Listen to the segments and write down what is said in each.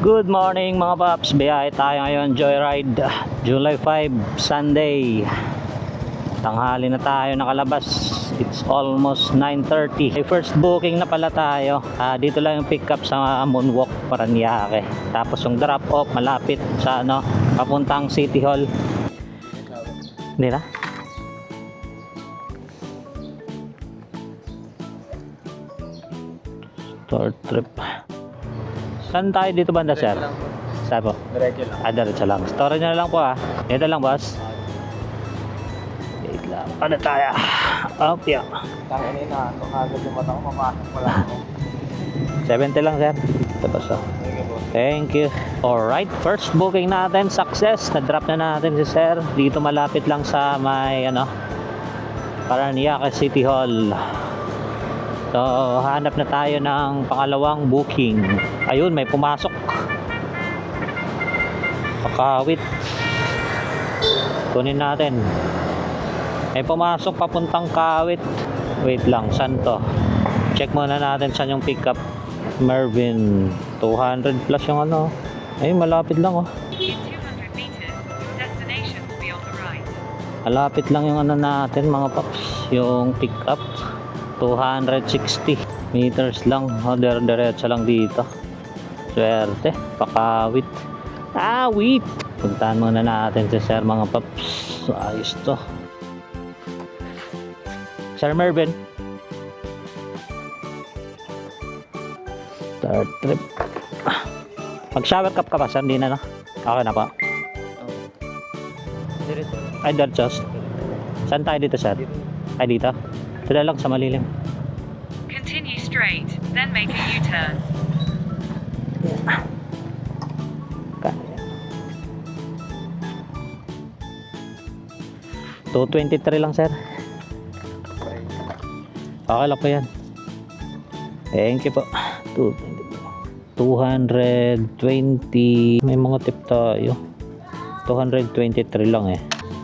Good morning mga paps, biyahe tayo ngayon, joyride, July 5, Sunday. Tanghali na tayo nakalabas, it's almost 9:30. First booking na pala tayo, dito lang yung pick up sa Moonwalk, Paranaque. Tapos yung drop off malapit sa papuntang City Hall. Hindi na? Short trip. Saan tayo dito banda, sir? Saan po? Diretso lang. Diretso lang. Storage na lang po Ito lang, boss. Wait lang. Ano tayo? Up, yeah. Tangin na, ito kagad yung mata ko, mapasok pa lang ako. 70 lang, sir. Ito po, so. Thank you. Alright, first booking natin, success. Na-drop na natin si sir. Dito malapit lang sa may, Paranaque City Hall. So, hanap na tayo ng pangalawang booking. Ayun, may pumasok. Pakawit. Kunin natin. May pumasok papuntang Kawit. Wait lang, saan to? Check muna natin saan yung pickup. Mervin. 200 plus yung Ayun, malapit lang In 200 meters, your destination will be on the right. Malapit lang yung natin mga paps. Yung pickup. 260 meters lang. Diretso lang dito. Swerte. Pakawit. Wait! Puntahan muna natin si sir mga paps. Ayos to. Sir Mervin. Start trip. Mag-shower cup ka pa sir? Hindi na. Okay na pa. Ay, diretso. Saan tayo dito sir? Ay, dito? Ito lang sa malilim. Continue straight, then make a U-turn. $223 lang sir. Okay lang po yan. Thank you po. 220. May mga tip tayo. 223 lang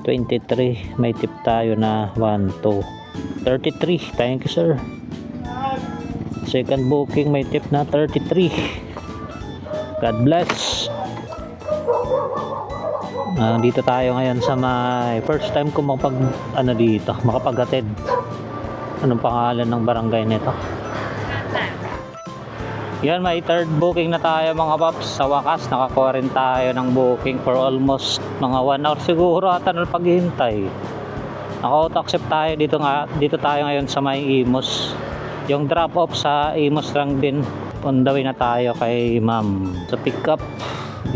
23. May tip tayo na 1, 2. 33. Thank you sir. Second booking may tip na 33. God bless. Dito tayo ngayon sa may first time ko dito makapaghatid. Anong pangalan ng barangay nito? Yan, may third booking na tayo mga paps. Sa wakas nakakuha rin tayo ng booking for almost mga 1 hour siguro ata na paghihintay. Naka-auto accept tayo dito tayo ngayon sa may Imus. Yung drop off sa Imus lang din. On the way na tayo kay ma'am sa pick up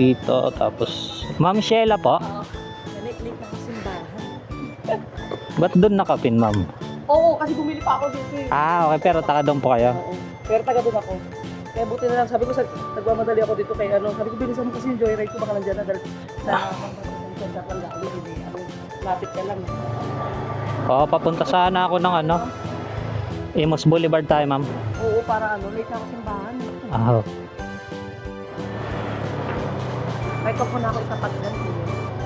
dito. Tapos ma'am Sheila po. Nalik-lik na ang simbahan. Ba't doon nakapin ma'am? Oo, kasi bumili pa ako dito Okay, pero taga doon po kayo. Oo. Pero taga doon ako. Kaya buti na lang, sabi ko, nagmamadali ako dito kay sabi ko, bilisan mo kasi yung joyride ko, baka nandiyan na dahil sa lapit ka lang. Papunta sana ako ng Imus Boulevard tayo ma'am. Oo, para late na ako simbahan. Kahit pa po na ako itapat lang.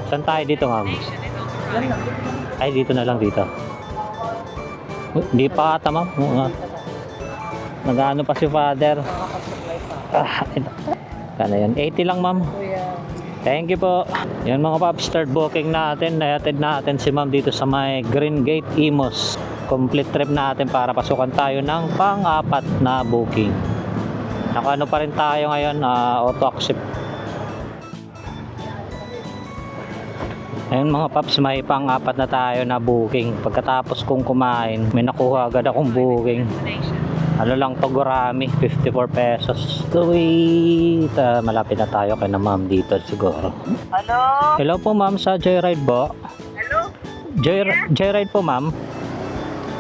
Saan tayo dito ma'am? Destination is on the Yan right. lang, dito lang. Ay, dito na lang dito. Hindi pa ata ma'am. Nag-ano pa si father. Nakakapag-supply pa. Ito. Kano yun? 80 lang ma'am. Kuya, Thank you po. Yan mga paps, start booking natin. Nayatid natin si ma'am dito sa may Green Gate, Imus. Complete trip natin para pasukan tayo ng pang-apat na booking. Nakano pa rin tayo ngayon, auto accept. Ayun mga paps, may pang-apat na tayo na booking. Pagkatapos kong kumain, may nakuha agad akong booking. Destination. Lang to, Gurami, 54 pesos. Wait, malapit na tayo kay na ma'am dito siguro. Hello? Hello po ma'am, sa Joyride po. Hello? Joyride po ma'am.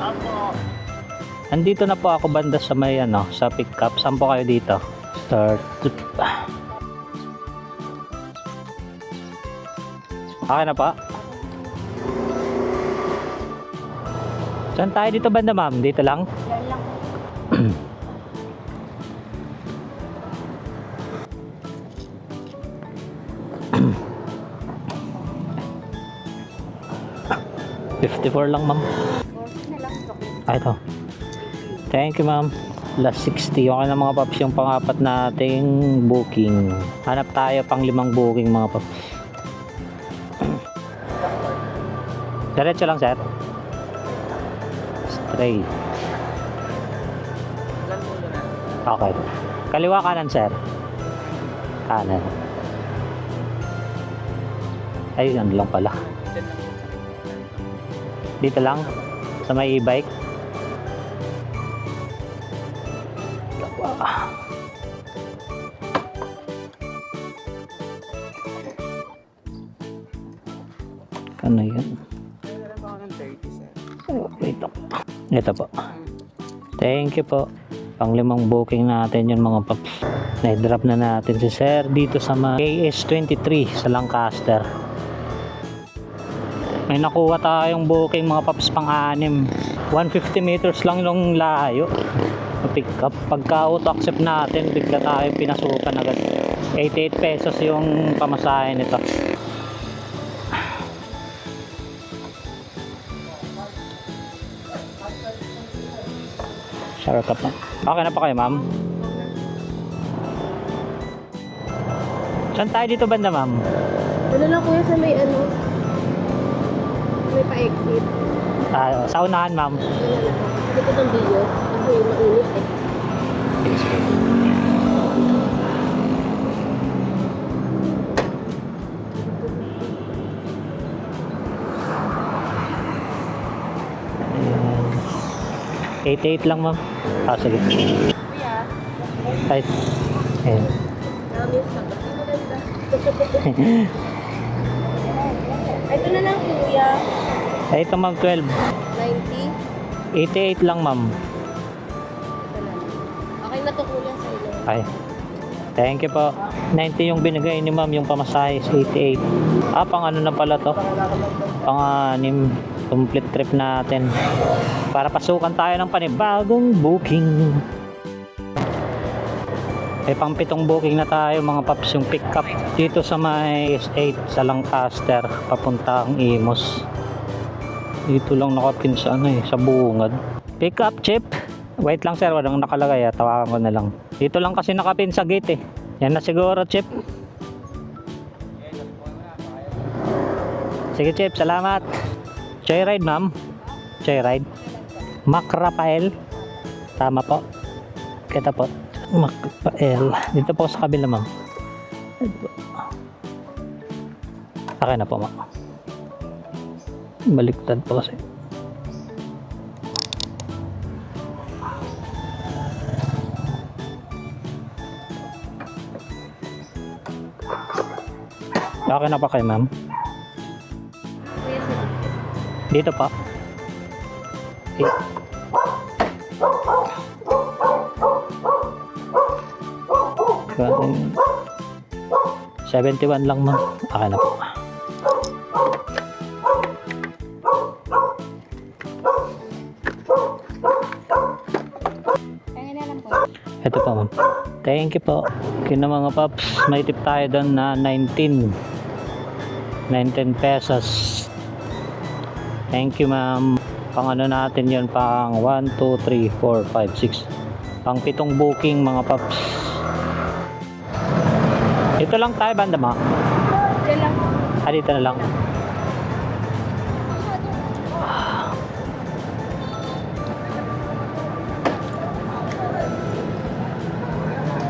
Opo. Andito na po ako banda sa may sa pickup. Saan po kayo dito? Start. Okay na po. Saan tayo dito banda ma'am? Dito lang? Yan lang. $54 lang ma'am. Ito. Thank you ma'am. Plus 60. Okay na mga paps yung pang-apat nating booking. Hanap tayo pang 5 booking mga paps. Diretso lang sir. Straight. Okay. Kaliwa kanan sir. Kanan. Ay, ano lang pala. Dito lang. Sa may e-bike. Ano yan? Oh, wait lang. Ito po. Thank you po. Pang 5 booking natin yun mga paps. Na-drop na natin si sir dito sa KS23 sa Lancaster. May nakuha tayong booking mga paps pang-6. 150 meters lang yung layo. Pick up. Pagka auto-accept natin, bigla tayo pinasukan agad. 88 pesos yung pamasahe nito. Shout up na. Okay na pa kayo, ma'am? Saan tayo dito banda, ma'am? Ano lang kuya sa may ano? May pa-exit. Sa unahan, ma'am. Dito ng video. Kasi mainit eh. Ayan. 88 lang, ma'am. Sige. Kuya, Ay. Ayan. namiss ka ba? Ito na lang kuya. Ay, ito, ma'am, 12. 90. 88 lang, ma'am. Okay na to kuya sa ilo. Ay. Thank you po. 90 yung binigay ni ma'am, yung pamasahe is 88. Pang ano na pala to? Pang-6. Complete trip natin. Para pasukan tayo ng panibagong booking. May pang 7 booking na tayo mga paps, yung pick up dito sa may S8 sa Lancaster papuntang Imos. Dito lang nakapin sa ano sa bungad. Pick up chip. Wait lang sir, walang nakalagay tawagan ko na lang. Dito lang kasi nakapin sa gate Yan na siguro chip. Sige chip, salamat. Joyride ma'am. Joyride. Mac Rafael. Tama po. Kita po. Mac Rafael. Dito po sa kabila ma'am. Okay na po ma'am. Baliktad po kasi. Okay na pa kayo ma'am. Kuya sa Dito pa. Okay. Galing. 71 lang ma'am. Okay na po. Kaya na lang po. Ito po ma'am. Thank you po. Okay na mga paps. May tip tayo doon na 19 pesos. Thank you ma'am. Pang ano natin yun, pang 1, 2, 3, 4, 5, 6. Pang 7 booking mga paps. Dito lang tayo banda ma. Diyan lang po. Dito na lang.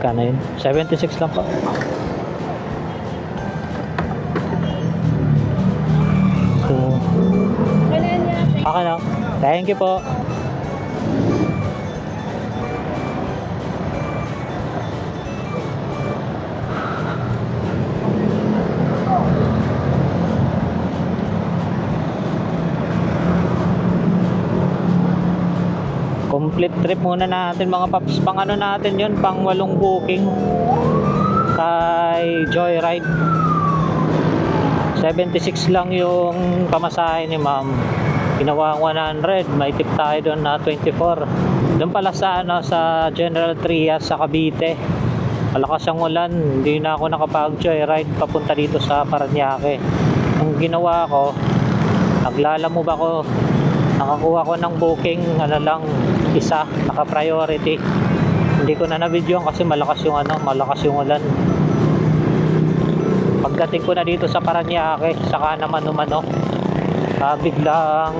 Kano yun? 76 lang po. So, Kaya na niya. okay na. Thank you po. Complete trip muna natin mga paps. Pang ano natin yun, pang 8 booking kay Joyride. 76 lang yung pamasahe ni ma'am. Ginawa ang 100, may tip tayo doon na 24. Doon pala sa ano, sa General Trias sa Cavite. Malakas ang ulan, hindi na ako nakapag-joyride papunta dito sa Parañaque. Ang ginawa ko, naglalamove ako. Nakakuha ko ng booking, ano lang, isa, naka-priority. Hindi ko na na-videoan kasi malakas yung ulan. Pagdating ko na dito sa Paranaque, saka naman umano, biglang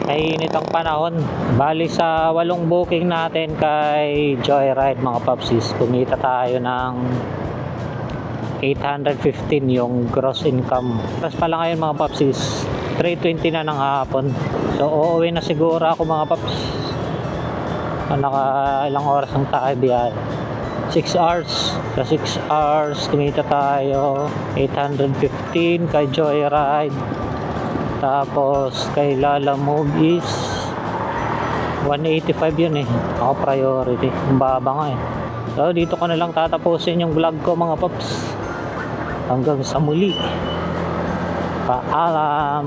mainit ang panahon. Bali sa 8 booking natin kay Joyride mga papsis, kumita tayo ng 815 yung gross income. Tapos pala ngayon mga papsis, 3:20 na ng hapon. So uuwi na siguro ako mga paps. Naka ilang oras ang tayo biyahe? 6 hours. Sa 6 hours kumita tayo 815 kay Joyride. Tapos kay Lala Move is 185 yun eh. Ako priority. Ang baba nga eh. So dito ko na lang tatapusin yung vlog ko mga paps. Hanggang sa muli. Paalam.